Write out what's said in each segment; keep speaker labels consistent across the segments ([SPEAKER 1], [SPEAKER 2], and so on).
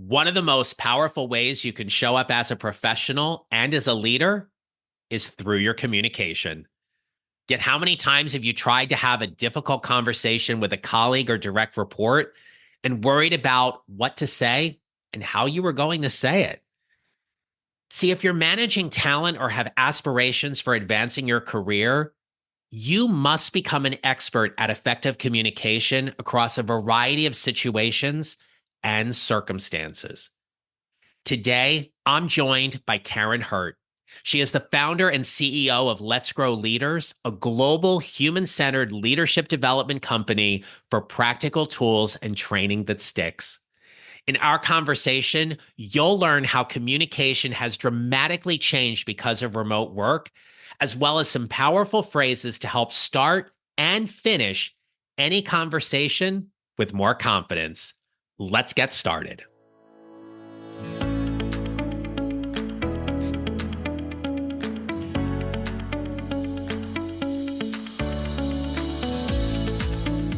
[SPEAKER 1] One of the most powerful ways you can show up as a professional and as a leader is through your communication. Yet, how many times have you tried to have a difficult conversation with a colleague or direct report and worried about what to say and how you were going to say it? See, if you're managing talent or have aspirations for advancing your career, you must become an expert at effective communication across a variety of situations and circumstances. Today, I'm joined by Karin Hurt. She is the founder and CEO of Let's Grow Leaders, a global human-centered leadership development company for practical tools and training that sticks. In our conversation, you'll learn how communication has dramatically changed because of remote work, as well as some powerful phrases to help start and finish any conversation with more confidence. Let's get started.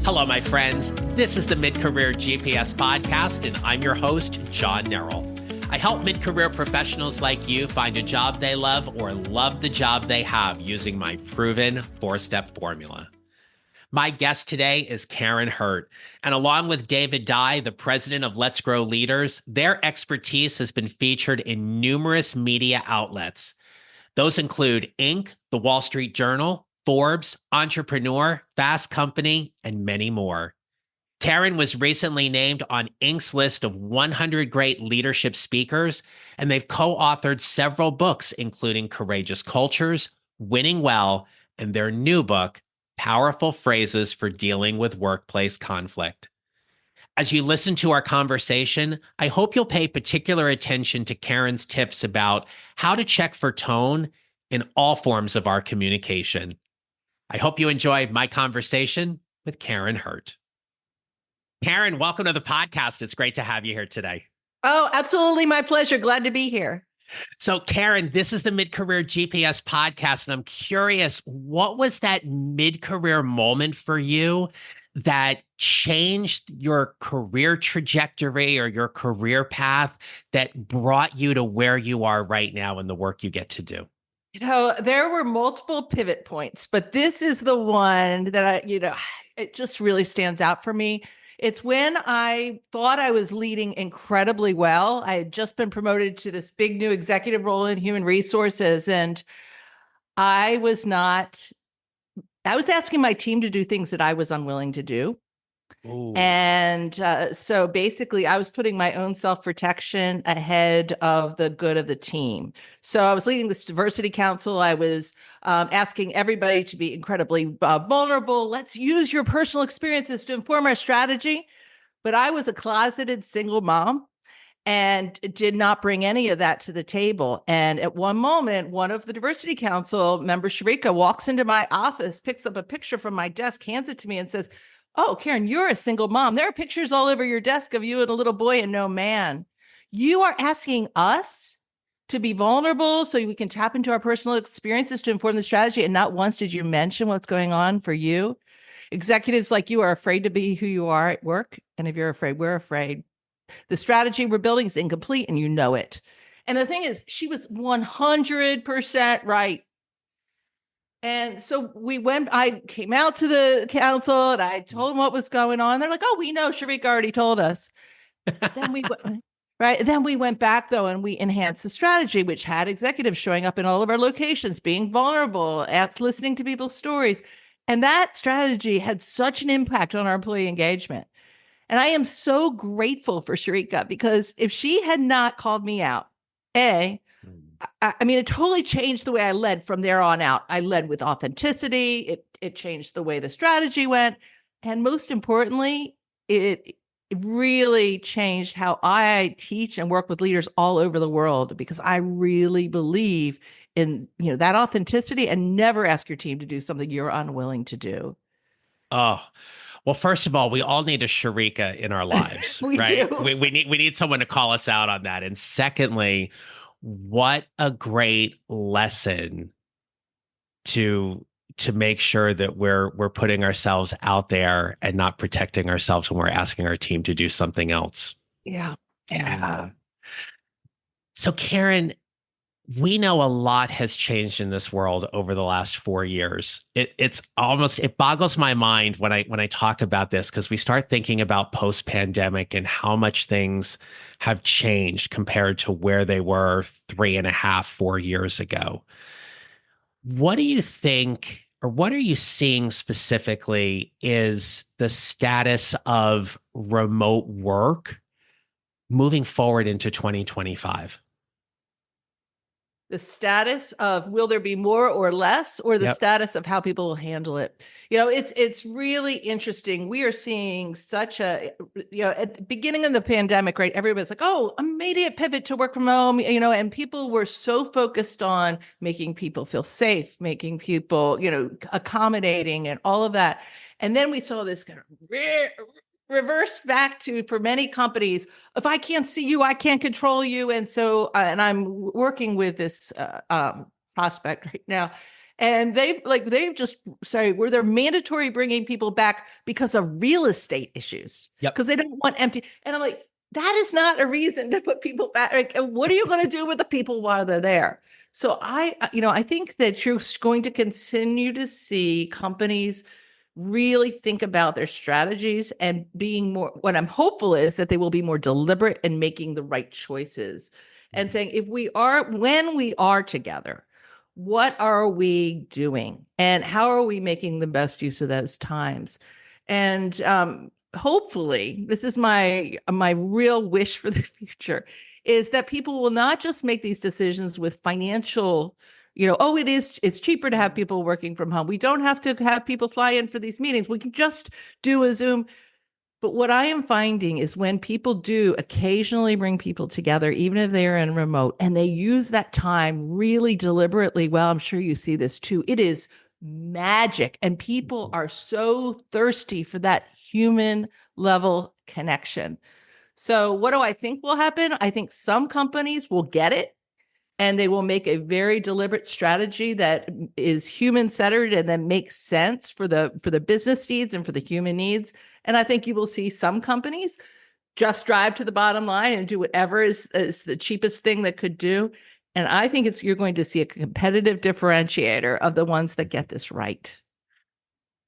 [SPEAKER 1] Hello, my friends. This is the Mid-Career GPS podcast, and I'm your host, John Nerrell. I help mid-career professionals like you find a job they love or love the job they have using my proven four-step formula. My guest today is Karin Hurt, and along with David Dye, the president of Let's Grow Leaders, their expertise has been featured in numerous media outlets. Those include Inc., The Wall Street Journal, Forbes, Entrepreneur, Fast Company, and many more. Karin was recently named on Inc.'s list of 100 great leadership speakers, and they've co-authored several books, including Courageous Cultures, Winning Well, and their new book, Powerful Phrases for Dealing with Workplace Conflict. As you listen to our conversation, I hope you'll pay particular attention to Karin's tips about how to check for tone in all forms of our communication. I hope you enjoy my conversation with Karin Hurt. Karin, welcome to the podcast. It's great to have you here today.
[SPEAKER 2] Oh, absolutely. My pleasure. Glad to be here.
[SPEAKER 1] So, Karin, this is the Mid-Career GPS podcast, and I'm curious, what was that mid-career moment for you that changed your career trajectory or your career path that brought you to where you are right now and the work you get to do?
[SPEAKER 2] There were multiple pivot points, but this is the one that it just really stands out for me. It's when I thought I was leading incredibly well. I had just been promoted to this big new executive role in human resources, and I was asking my team to do things that I was unwilling to do.
[SPEAKER 1] Ooh.
[SPEAKER 2] And so basically, I was putting my own self-protection ahead of the good of the team. So I was leading this diversity council. I was asking everybody to be incredibly vulnerable. Let's use your personal experiences to inform our strategy. But I was a closeted single mom and did not bring any of that to the table. And at one moment, one of the diversity council members, Sharika, walks into my office, picks up a picture from my desk, hands it to me and says, "Oh, Karin, you're a single mom. There are pictures all over your desk of you and a little boy and no man. You are asking us to be vulnerable so we can tap into our personal experiences to inform the strategy. And not once did you mention what's going on for you. Executives like you are afraid to be who you are at work. And if you're afraid, we're afraid. The strategy we're building is incomplete and you know it." And the thing is, she was 100% right. And so I came out to the council and I told them what was going on. They're like, "Oh, we know, Sharika already told us." Then we went, right. Then we went back though, and we enhanced the strategy, which had executives showing up in all of our locations, being vulnerable, listening to people's stories. And that strategy had such an impact on our employee engagement. And I am so grateful for Sharika, because if she had not called me out, I mean, it totally changed the way I led from there on out. I led with authenticity. It changed the way the strategy went. And most importantly, it really changed how I teach and work with leaders all over the world, because I really believe in, that authenticity, and never ask your team to do something you're unwilling to do.
[SPEAKER 1] Oh, well, first of all, we all need a Sharika in our lives,
[SPEAKER 2] We
[SPEAKER 1] right?
[SPEAKER 2] do.
[SPEAKER 1] We need someone to call us out on that. And secondly, what a great lesson to make sure that we're putting ourselves out there and not protecting ourselves when we're asking our team to do something else.
[SPEAKER 2] Yeah.
[SPEAKER 1] Yeah. So, Karin, we know a lot has changed in this world over the last 4 years. It boggles my mind when I talk about this, because we start thinking about post-pandemic and how much things have changed compared to where they were 3.5, 4 years ago. What do you think, or what are you seeing specifically is the status of remote work moving forward into 2025?
[SPEAKER 2] The status of will there be more or less, or the
[SPEAKER 1] Yep.
[SPEAKER 2] status of how people will handle it. It's really interesting. We are seeing such a, at the beginning of the pandemic, right? Everybody's like, oh, immediate pivot to work from home, and people were so focused on making people feel safe, making people, accommodating and all of that. And then we saw this kind of reverse back to, for many companies, if I can't see you, I can't control you. And so, and I'm working with this prospect right now, and they've just say where they're mandatory bringing people back because of real estate issues,
[SPEAKER 1] Yep.
[SPEAKER 2] because they don't want empty. And I'm like, that is not a reason to put people back. Like, what are you going to do with the people while they're there? So I think that you're going to continue to see companies really think about their strategies and being more, what I'm hopeful is that they will be more deliberate in making the right choices and saying, when we are together, what are we doing and how are we making the best use of those times? And hopefully, this is my real wish for the future, is that people will not just make these decisions with financial, oh, it's cheaper to have people working from home. We don't have to have people fly in for these meetings. We can just do a Zoom. But what I am finding is when people do occasionally bring people together, even if they're in remote, and they use that time really deliberately, well, I'm sure you see this too, it is magic. And people are so thirsty for that human level connection. So what do I think will happen? I think some companies will get it, and they will make a very deliberate strategy that is human-centered and that makes sense for the business needs and for the human needs. And I think you will see some companies just drive to the bottom line and do whatever is the cheapest thing that could do. And I think you're going to see a competitive differentiator of the ones that get this right.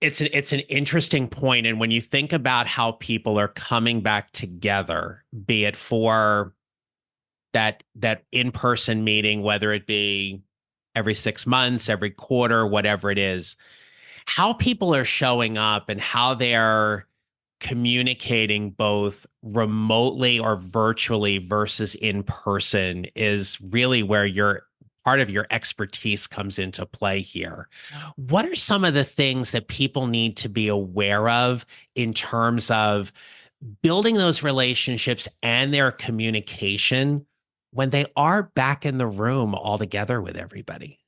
[SPEAKER 1] It's an interesting point. And when you think about how people are coming back together, be it for that in-person meeting, whether it be every 6 months, every quarter, whatever it is, how people are showing up and how they're communicating both remotely or virtually versus in person is really where part of your expertise comes into play here. What are some of the things that people need to be aware of in terms of building those relationships and their communication when they are back in the room all together with everybody?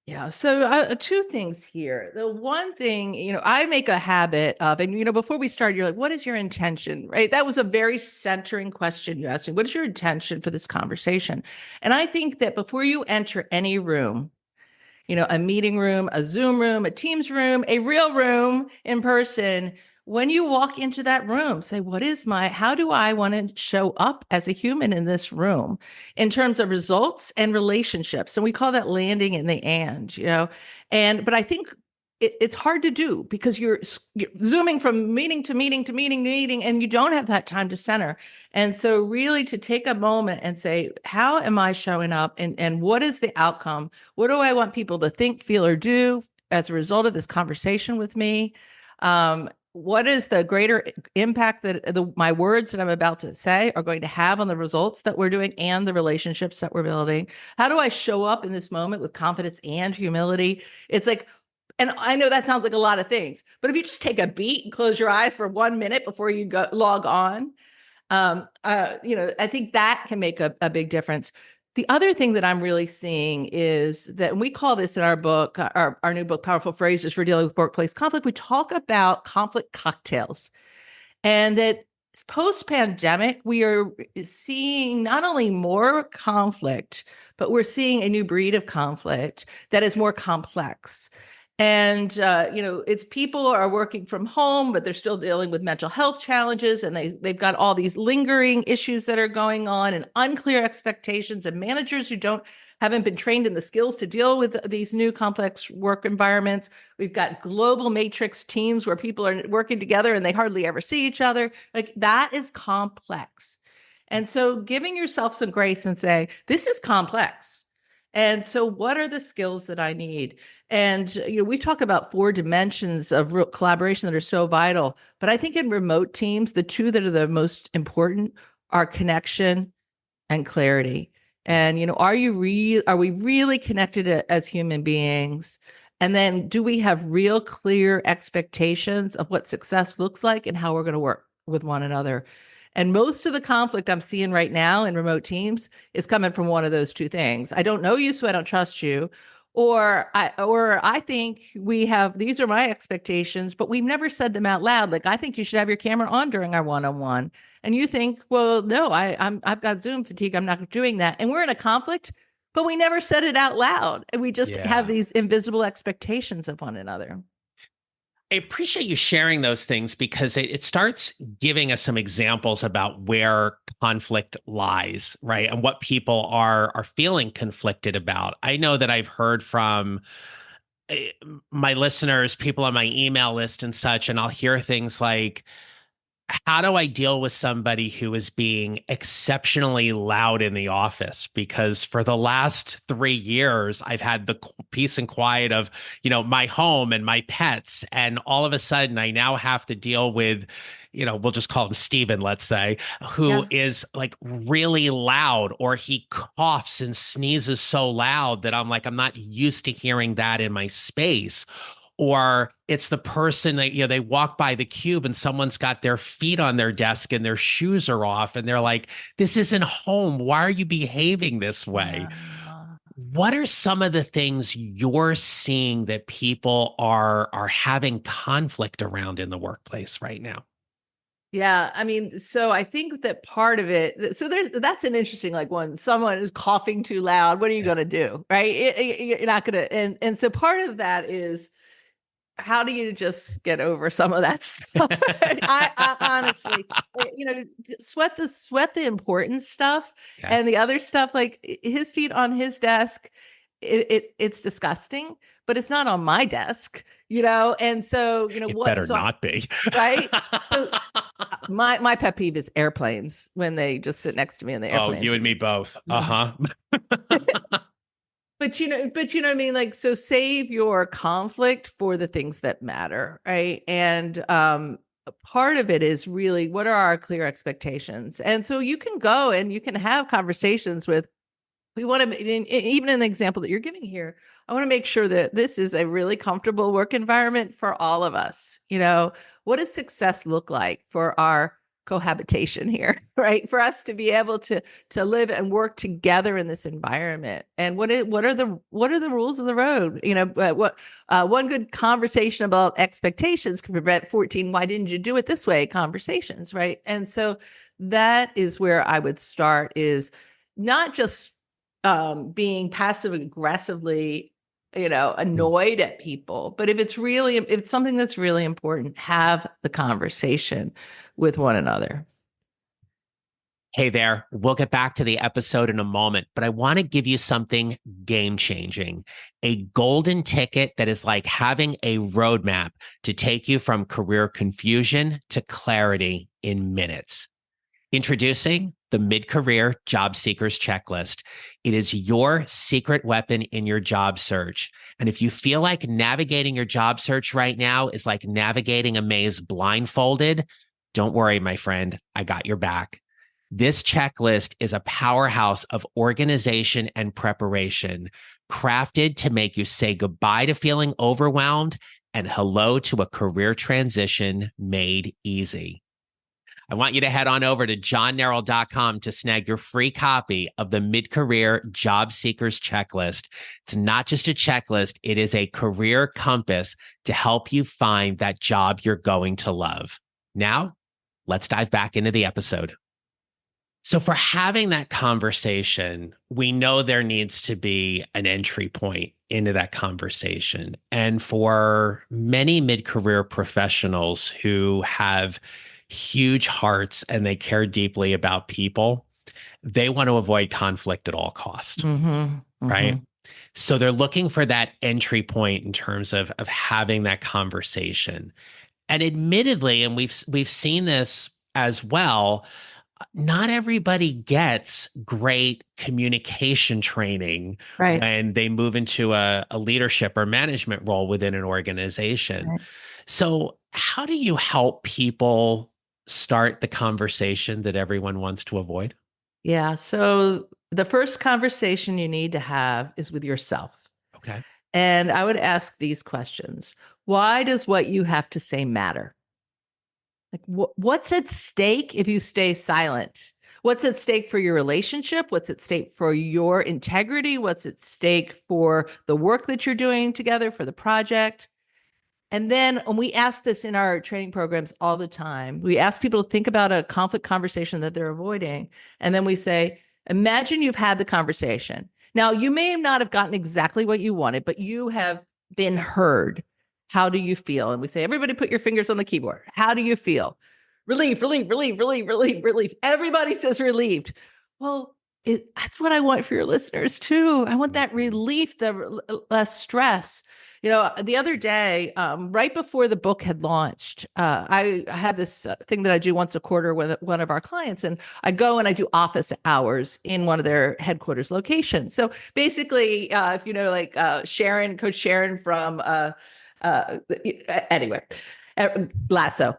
[SPEAKER 2] Yeah. So two things here. The one thing, I make a habit of, and, before we start, you're like, what is your intention? Right. That was a very centering question you asked me. What is your intention for this conversation? And I think that before you enter any room, a meeting room, a Zoom room, a Teams room, a real room in person, when you walk into that room, say, how do I want to show up as a human in this room in terms of results and relationships? And we call that landing in the but I think it's hard to do because you're zooming from meeting to meeting to meeting to meeting, and you don't have that time to center. And so really to take a moment and say, how am I showing up, and what is the outcome? What do I want people to think, feel, or do as a result of this conversation with me? What is the greater impact that my words that I'm about to say are going to have on the results that we're doing and the relationships that we're building? How do I show up in this moment with confidence and humility? It's like, and I know that sounds like a lot of things, but if you just take a beat and close your eyes for 1 minute before you log on, I think that can make a big difference. The other thing that I'm really seeing is that, and we call this in our book, our new book, Powerful Phrases for Dealing with Workplace Conflict, we talk about conflict cocktails. And that post-pandemic, we are seeing not only more conflict, but we're seeing a new breed of conflict that is more complex. And, it's people are working from home, but they're still dealing with mental health challenges. And they've got all these lingering issues that are going on and unclear expectations, and managers who haven't been trained in the skills to deal with these new complex work environments. We've got global matrix teams where people are working together and they hardly ever see each other. Like, that is complex. And so giving yourself some grace and say, this is complex. And so what are the skills that I need? And, we talk about 4 dimensions of real collaboration that are so vital. But I think in remote teams, the 2 that are the most important are connection and clarity. And, are we really connected as human beings? And then do we have real clear expectations of what success looks like and how we're going to work with one another? And most of the conflict I'm seeing right now in remote teams is coming from one of those 2 things. I don't know you, so I don't trust you. Or I think these are my expectations, but we've never said them out loud. Like, I think you should have your camera on during our one-on-one. And you think, well, no, I've got Zoom fatigue. I'm not doing that. And we're in a conflict, but we never said it out loud. And we just have these invisible expectations of one another.
[SPEAKER 1] I appreciate you sharing those things, because it starts giving us some examples about where conflict lies, right? And what people are feeling conflicted about. I know that I've heard from my listeners, people on my email list and such, and I'll hear things like, how do I deal with somebody who is being exceptionally loud in the office? Because for the last 3 years, I've had the peace and quiet of, my home and my pets. And all of a sudden, I now have to deal with, we'll just call him Steven, let's say, who is like really loud, or he coughs and sneezes so loud that I'm like, I'm not used to hearing that in my space. Or it's the person that, they walk by the cube and someone's got their feet on their desk and their shoes are off. And they're like, this isn't home. Why are you behaving this way? What are some of the things you're seeing that people are having conflict around in the workplace right now?
[SPEAKER 2] Yeah, I mean, so I think that part of it, so that's an interesting, like, when someone is coughing too loud, what are you going to do? Right. You're not going to. And so part of that is, how do you just get over some of that stuff? I honestly, sweat the important stuff.
[SPEAKER 1] Okay.
[SPEAKER 2] And the other stuff, like his feet on his desk, it's disgusting, but it's not on my desk, And so,
[SPEAKER 1] It better not be.
[SPEAKER 2] Right. So my pet peeve is airplanes, when they just sit next to me in the airplane.
[SPEAKER 1] Oh, you and me both. Uh-huh.
[SPEAKER 2] But what I mean? Like, so save your conflict for the things that matter, right? And part of it is really, what are our clear expectations? And so you can go and you can have conversations with, we want to, even in the example that you're giving here, I want to make sure that this is a really comfortable work environment for all of us. What does success look like for our cohabitation here, right? For us to be able to live and work together in this environment. And what are the rules of the road? One good conversation about expectations can prevent 14 "why didn't you do it this way" conversations, right? And so that is where I would start, is not just being passive aggressively, annoyed at people, but if it's something that's really important, have the conversation with one another.
[SPEAKER 1] Hey there, we'll get back to the episode in a moment, but I want to give you something game-changing, a golden ticket that is like having a roadmap to take you from career confusion to clarity in minutes. Introducing the Mid-Career Job Seekers Checklist. It is your secret weapon in your job search. And if you feel like navigating your job search right now is like navigating a maze blindfolded, don't worry, my friend, I got your back. This checklist is a powerhouse of organization and preparation, crafted to make you say goodbye to feeling overwhelmed and hello to a career transition made easy. I want you to head on over to johnneral.com to snag your free copy of the Mid-Career Job Seekers Checklist. It's not just a checklist, it is a career compass to help you find that job you're going to love. Now, let's dive back into the episode. So, for having that conversation, we know there needs to be an entry point into that conversation. And for many mid career professionals who have huge hearts and they care deeply about people, they want to avoid conflict at all cost,
[SPEAKER 2] Mm-hmm. Mm-hmm.
[SPEAKER 1] right? So they're looking for that entry point in terms of having that conversation. And admittedly, and we've seen this as well, not everybody gets great communication training
[SPEAKER 2] Right.
[SPEAKER 1] when they move into a leadership or management role within an organization.
[SPEAKER 2] Right.
[SPEAKER 1] So, how do you help people start the conversation that everyone wants to avoid?
[SPEAKER 2] Yeah. So the first conversation you need to have is with yourself.
[SPEAKER 1] Okay.
[SPEAKER 2] And I would ask these questions. Why does what you have to say matter? Like, what's at stake if you stay silent? What's at stake for your relationship? What's at stake for your integrity? What's at stake for the work that you're doing together for the project? And then when we ask this in our training programs all the time, we ask people to think about a conflict conversation that they're avoiding. And then we say, imagine you've had the conversation. Now, you may not have gotten exactly what you wanted, but you have been heard. How do you feel? And we say, everybody put your fingers on the keyboard. How do you feel? Relief, relief, relief, relief, relief, relief. Everybody says relieved. Well, that's what I want for your listeners too. I want that relief, the less stress. The other day, right before the book had launched, I had this thing that I do once a quarter with one of our clients, and I go and I do office hours in one of their headquarters locations. So basically, if you know, like Sharon, Coach Sharon from anyway, Lasso.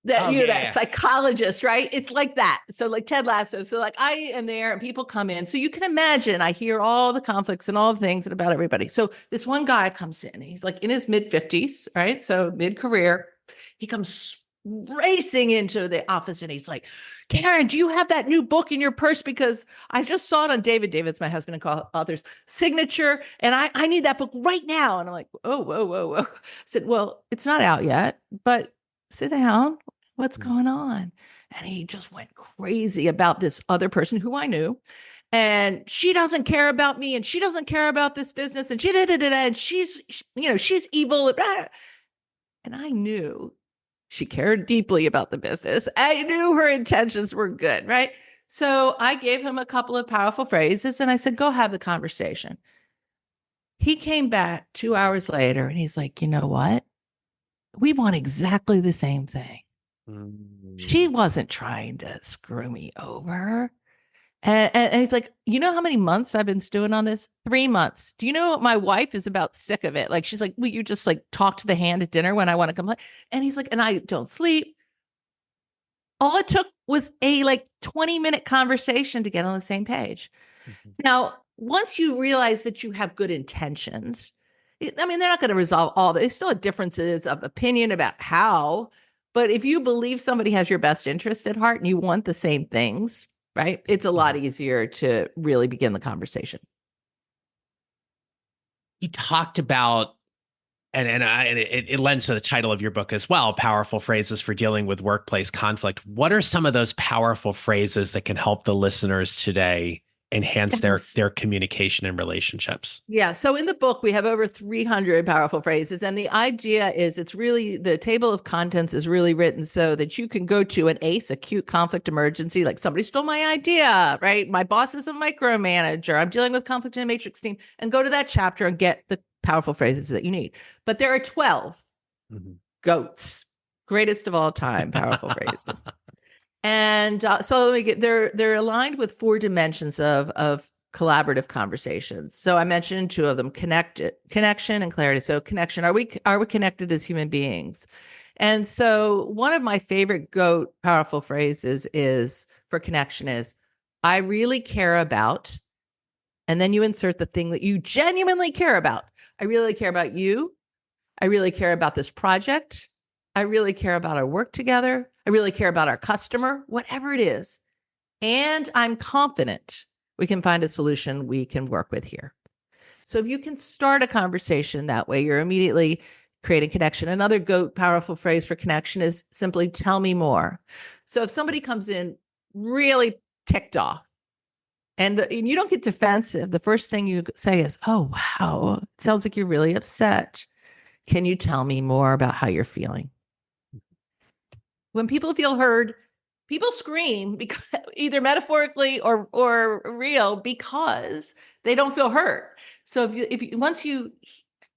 [SPEAKER 2] That
[SPEAKER 1] Oh, yeah,
[SPEAKER 2] that
[SPEAKER 1] yeah.
[SPEAKER 2] psychologist, right? It's like that. So like Ted Lasso. So like I am there and people come in. So you can imagine I hear all the conflicts and all the things and about everybody. So this one guy comes in, he's like in his mid-50s, right? So mid-career. He comes racing into the office and he's like, Karin, do you have that new book in your purse? Because I just saw it on David's my husband and co-author's signature, and I need that book right now. And I'm like, oh, whoa, whoa, whoa. I said, well, it's not out yet, but sit down. What's going on? And he just went crazy about this other person who I knew. And she doesn't care about me, and she doesn't care about this business, and and she's evil. And I knew she cared deeply about the business. I knew her intentions were good, right? So I gave him a couple of powerful phrases and I said, go have the conversation. He came back 2 hours later and he's like, you know what? We want exactly the same thing. She wasn't trying to screw me over. And he's like, you know how many months I've been stewing on this? 3 months. Do you know what? My wife is about sick of it. Like, she's like, will you just like talk to the hand at dinner when I want to complain? And he's like, and I don't sleep. All it took was a like 20-minute conversation to get on the same page.
[SPEAKER 1] Mhm.
[SPEAKER 2] Now, once you realize that you have good intentions, I mean, they're not going to resolve all that. They still have differences of opinion about how, but if you believe somebody has your best interest at heart and you want the same things, right? It's a lot easier to really begin the conversation.
[SPEAKER 1] You talked about, and it lends to the title of your book as well, powerful phrases for dealing with workplace conflict. What are some of those powerful phrases that can help the listeners today enhance
[SPEAKER 2] Yes.
[SPEAKER 1] their communication and relationships?
[SPEAKER 2] Yeah. So in the book, we have over 300 powerful phrases. And the idea is it's really the table of contents is really written so that you can go to an ACE, acute conflict emergency, like somebody stole my idea, right? My boss is a micromanager. I'm dealing with conflict in a matrix team, and go to that chapter and get the powerful phrases that you need. But there are 12 GOATs, greatest of all time, powerful phrases. And so let me get they're aligned with 4 dimensions of collaborative conversations. So I mentioned 2 of them: connection and clarity. So connection, are we connected as human beings? And so one of my favorite GOAT powerful phrases is for connection is, I really care about, and then you insert the thing that you genuinely care about. I really care about you. I really care about this project. I really care about our work together. I really care about our customer, whatever it is. And I'm confident we can find a solution we can work with here. So if you can start a conversation that way, you're immediately creating connection. Another GOAT powerful phrase for connection is simply tell me more. So if somebody comes in really ticked off. And you don't get defensive. The first thing you say is, oh, wow, it sounds like you're really upset. Can you tell me more about how you're feeling? When people feel heard, people scream because either metaphorically or real because they don't feel heard. So once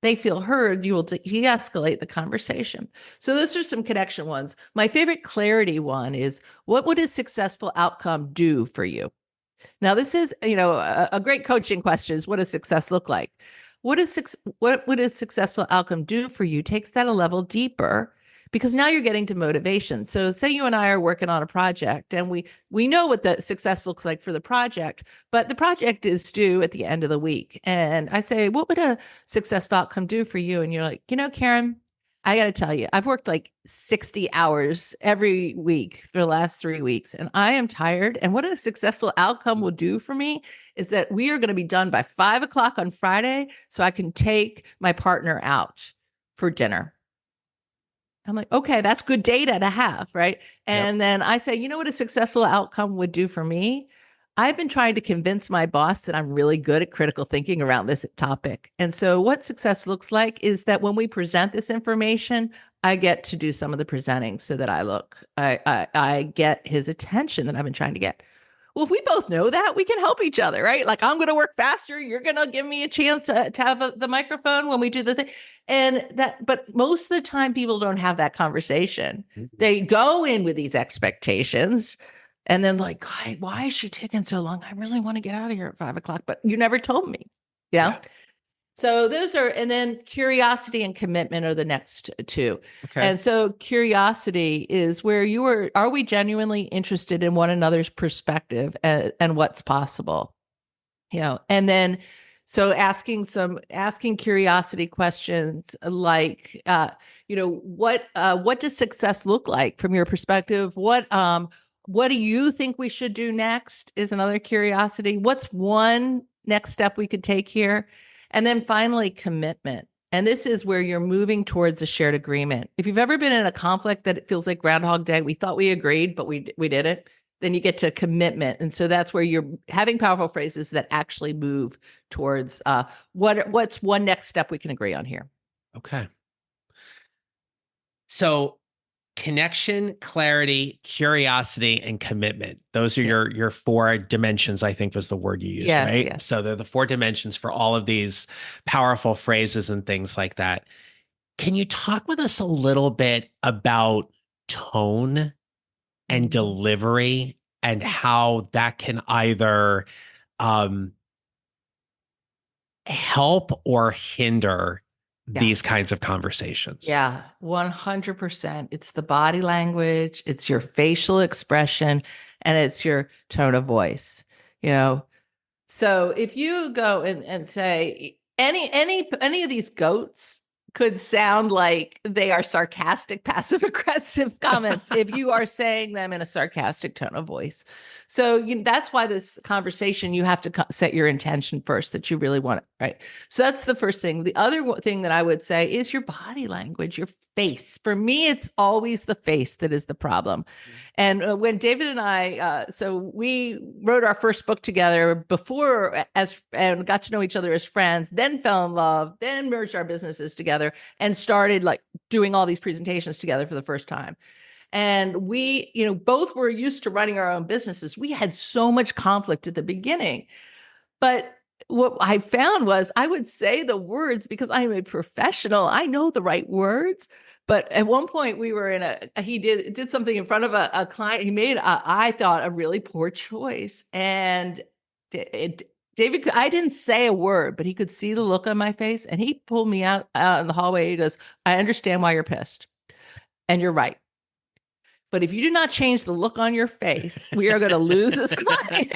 [SPEAKER 2] they feel heard, you will de-escalate the conversation. So those are some connection ones. My favorite clarity one is, what would a successful outcome do for you? Now, this is, a great coaching question is, what does success look like? What would a successful outcome do for you takes that a level deeper, because now you're getting to motivation. So say you and I are working on a project and we know what the success looks like for the project, but the project is due at the end of the week. And I say, what would a successful outcome do for you? And you're like, Karen, I got to tell you, I've worked like 60 hours every week for the last 3 weeks, and I am tired. And what a successful outcome will do for me is that we are going to be done by 5 o'clock on Friday, so I can take my partner out for dinner. I'm like, okay, that's good data to have, right? And
[SPEAKER 1] Yep.
[SPEAKER 2] then I say, you know what a successful outcome would do for me? I've been trying to convince my boss that I'm really good at critical thinking around this topic. And so what success looks like is that when we present this information, I get to do some of the presenting so that I get his attention that I've been trying to get. Well, if we both know that, we can help each other, right? Like, I'm going to work faster. You're going to give me a chance to have the microphone when we do the thing. But most of the time, people don't have that conversation. They go in with these expectations and then, like, why is she taking so long? I really want to get out of here at 5 o'clock, but you never told me. Yeah.
[SPEAKER 1] Yeah.
[SPEAKER 2] So those are, and then curiosity and commitment are the next two.
[SPEAKER 1] Okay.
[SPEAKER 2] And so curiosity is where are we genuinely interested in one another's perspective and what's possible? And then, so asking curiosity questions like, what does success look like from your perspective? What do you think we should do next is another curiosity. What's one next step we could take here? And then finally, commitment. And this is where you're moving towards a shared agreement. If you've ever been in a conflict that it feels like Groundhog Day, we thought we agreed, but we didn't, then you get to commitment. And so that's where you're having powerful phrases that actually move towards what's one next step we can agree on here.
[SPEAKER 1] Okay. So connection, clarity, curiosity, and commitment. Those are your 4 dimensions, I think was the word you used,
[SPEAKER 2] Yes,
[SPEAKER 1] right?
[SPEAKER 2] yes.
[SPEAKER 1] So they're the 4 dimensions for all of these powerful phrases and things like that. Can you talk with us a little bit about tone and delivery and how that can either help or hinder these kinds of conversations?
[SPEAKER 2] Yeah, 100%. It's the body language, it's your facial expression, and it's your tone of voice. So if you go and say any of these goats could sound like they are sarcastic, passive aggressive comments if you are saying them in a sarcastic tone of voice. So that's why this conversation, you have to set your intention first that you really want it, right? So that's the first thing. The other thing that I would say is your body language, your face. For me, it's always the face that is the problem. And when David and I, so we wrote our first book together before and got to know each other as friends, then fell in love, then merged our businesses together and started like doing all these presentations together for the first time. And we, both were used to running our own businesses. We had so much conflict at the beginning, but what I found was I would say the words because I am a professional. I know the right words. But at one point we were he did something in front of a client. He made, I thought, a really poor choice. And David, I didn't say a word, but he could see the look on my face. And he pulled me out in the hallway. He goes, I understand why you're pissed. And you're right. But if you do not change the look on your face, we are going to lose this client.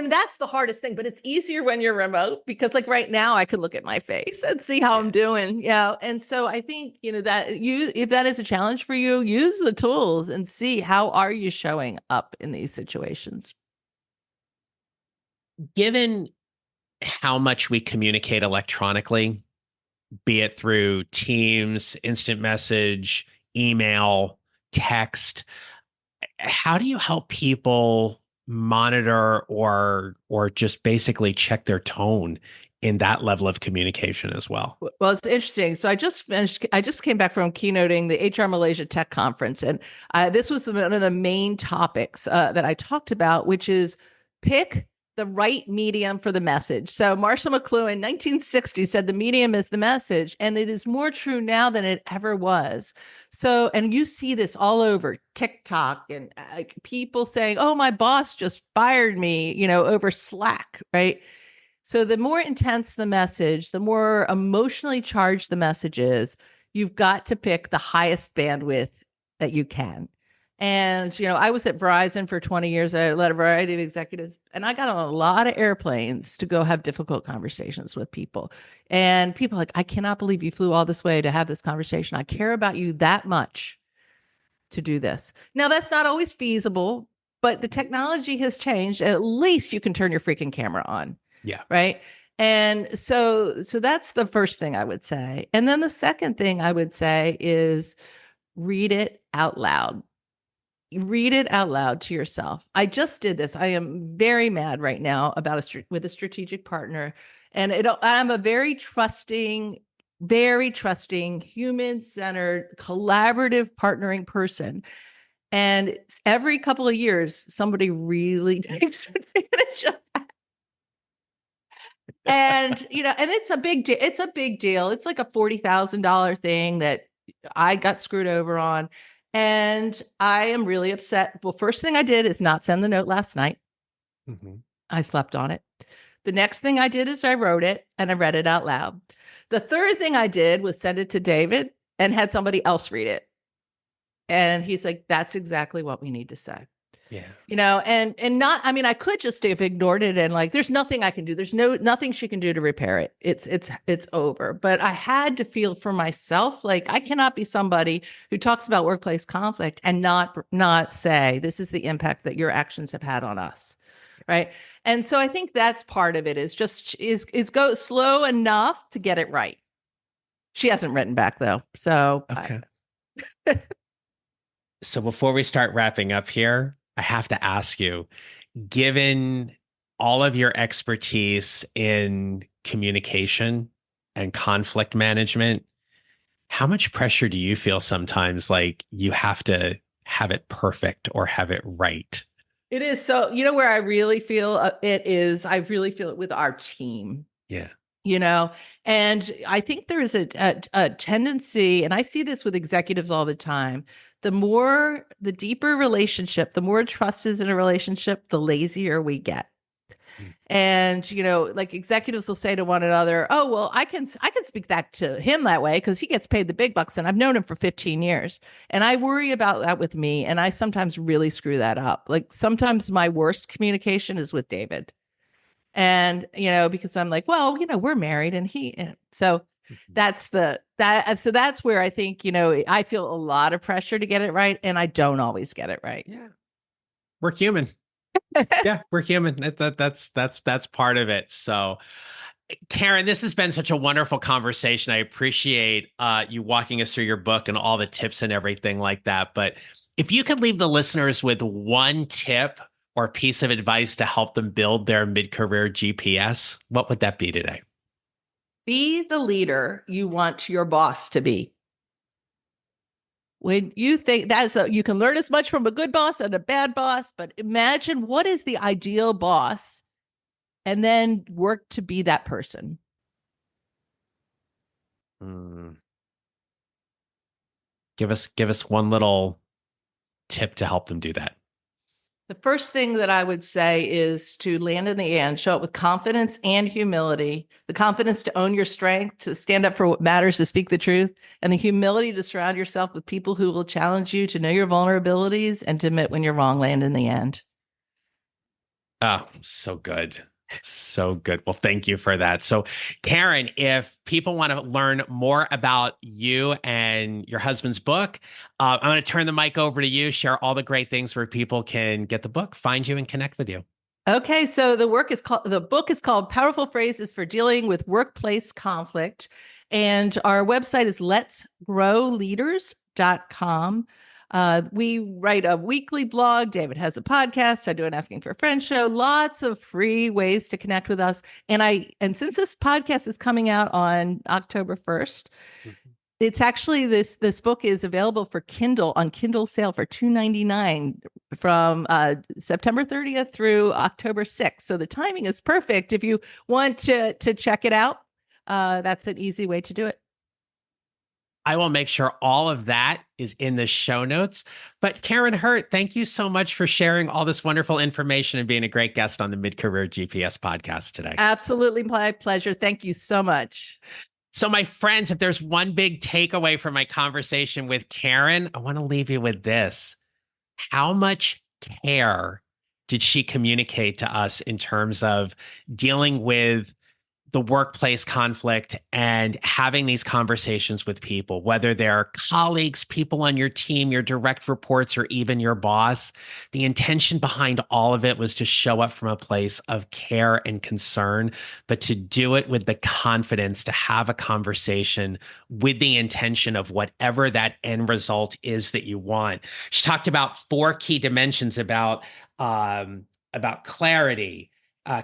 [SPEAKER 2] That's the hardest thing, but it's easier when you're remote because like right now I could look at my face and see how I'm doing. Yeah. And so I think, if that is a challenge for you, use the tools and see how are you showing up in these situations.
[SPEAKER 1] Given how much we communicate electronically, be it through Teams, instant message, email, text. How do you help people monitor or just basically check their tone in that level of communication as well?
[SPEAKER 2] Well, it's interesting. So I just came back from keynoting the HR Malaysia Tech Conference. And this was one of the main topics that I talked about, which is pick the right medium for the message. So Marshall McLuhan, 1960, said the medium is the message. And it is more true now than it ever was. So, and you see this all over TikTok and people saying, oh, my boss just fired me, over Slack, right? So the more intense the message, the more emotionally charged the message is, you've got to pick the highest bandwidth that you can. And, I was at Verizon for 20 years. I led a variety of executives, and I got on a lot of airplanes to go have difficult conversations with people. And people are like, I cannot believe you flew all this way to have this conversation. I care about you that much to do this. Now, that's not always feasible, but the technology has changed. At least you can turn your freaking camera on.
[SPEAKER 1] Yeah.
[SPEAKER 2] Right. And so that's the first thing I would say. And then the second thing I would say is read it out loud. Read it out loud to yourself. I just did this. I am very mad right now about with a strategic partner. And I'm a very trusting, human-centered, collaborative partnering person. And every couple of years, somebody really takes advantage of that. And, and it's a big deal. It's a big deal. It's like a $40,000 thing that I got screwed over on. And I am really upset. Well, first thing I did is not send the note last night. Mm-hmm. I slept on it. The next thing I did is I wrote it and I read it out loud. The third thing I did was send it to David and had somebody else read it. And he's like, that's exactly what we need to say.
[SPEAKER 1] Yeah.
[SPEAKER 2] And not, I mean, I could just have ignored it and like, there's nothing I can do. There's nothing she can do to repair it. It's over. But I had to feel for myself, like I cannot be somebody who talks about workplace conflict and not say, this is the impact that your actions have had on us. Right. And so I think that's part of it is go slow enough to get it right. She hasn't written back though. So,
[SPEAKER 1] okay. So before we start wrapping up here, I have to ask you, given all of your expertise in communication and conflict management, how much pressure do you feel sometimes like you have to have it perfect or have it right?
[SPEAKER 2] It is. So, where I really feel I really feel it with our team.
[SPEAKER 1] Yeah.
[SPEAKER 2] And I think there is a tendency, and I see this with executives all the time. The deeper relationship, the more trust is in a relationship, the lazier we get. And, like executives will say to one another, oh, well, I can speak that to him that way because he gets paid the big bucks and I've known him for 15 years. And I worry about that with me. And I sometimes really screw that up. Like sometimes my worst communication is with David. And, because I'm like, well, we're married and so that's where I think, I feel a lot of pressure to get it right. And I don't always get it right.
[SPEAKER 1] Yeah. We're human. Yeah, we're human. That's part of it. So, Karin, this has been such a wonderful conversation. I appreciate you walking us through your book and all the tips and everything like that. But if you could leave the listeners with one tip or piece of advice to help them build their mid-career GPS, what would that be today?
[SPEAKER 2] Be the leader you want your boss to be. When you think you can learn as much from a good boss and a bad boss, but imagine what is the ideal boss and then work to be that person.
[SPEAKER 1] Give us one little tip to help them do that.
[SPEAKER 2] The first thing that I would say is to land in the end, show up with confidence and humility, the confidence to own your strength, to stand up for what matters, to speak the truth, and the humility to surround yourself with people who will challenge you to know your vulnerabilities and to admit when you're wrong, land in the end.
[SPEAKER 1] Oh, so good. So good. Well, thank you for that. So, Karin, if people want to learn more about you and your husband's book, I'm going to turn the mic over to you, share all the great things where people can get the book, find you, and connect with you.
[SPEAKER 2] Okay, so the book is called Powerful Phrases for Dealing with Workplace Conflict. And our website is letsgrowleaders.com. We write a weekly blog. David has a podcast. I do an Asking for a Friend show. Lots of free ways to connect with us. And since this podcast is coming out on October 1st, it's actually this book is available for Kindle on Kindle sale for $2.99 from September 30th through October 6th. So the timing is perfect if you want to check it out. That's an easy way to do it.
[SPEAKER 1] I will make sure all of that is in the show notes. But Karin Hurt, thank you so much for sharing all this wonderful information and being a great guest on the Mid-Career GPS podcast today.
[SPEAKER 2] Absolutely my pleasure. Thank you so much.
[SPEAKER 1] So my friends, if there's one big takeaway from my conversation with Karin, I want to leave you with this. How much care did she communicate to us in terms of dealing with the workplace conflict and having these conversations with people, whether they're colleagues, people on your team, your direct reports, or even your boss? The intention behind all of it was to show up from a place of care and concern, but to do it with the confidence to have a conversation with the intention of whatever that end result is that you want. She talked about 4 key dimensions about clarity,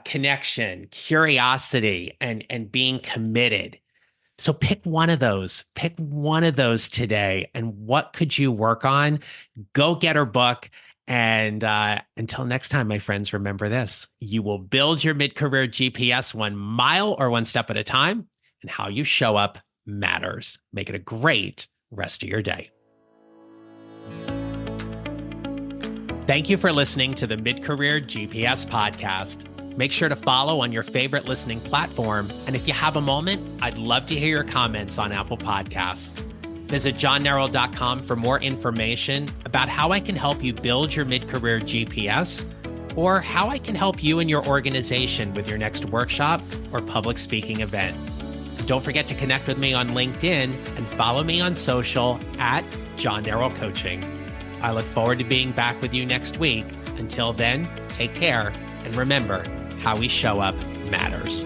[SPEAKER 1] connection, curiosity, and being committed. So pick one of those. Pick one of those today. And what could you work on? Go get her book. And until next time, my friends, remember this. You will build your mid-career GPS 1 mile or 1 step at a time. And how you show up matters. Make it a great rest of your day. Thank you for listening to the Mid-Career GPS podcast. Make sure to follow on your favorite listening platform. And if you have a moment, I'd love to hear your comments on Apple Podcasts. Visit johnnerrell.com for more information about how I can help you build your mid-career GPS, or how I can help you and your organization with your next workshop or public speaking event. Don't forget to connect with me on LinkedIn and follow me on social at John Nerrell Coaching. I look forward to being back with you next week. Until then, take care, and remember, how we show up matters.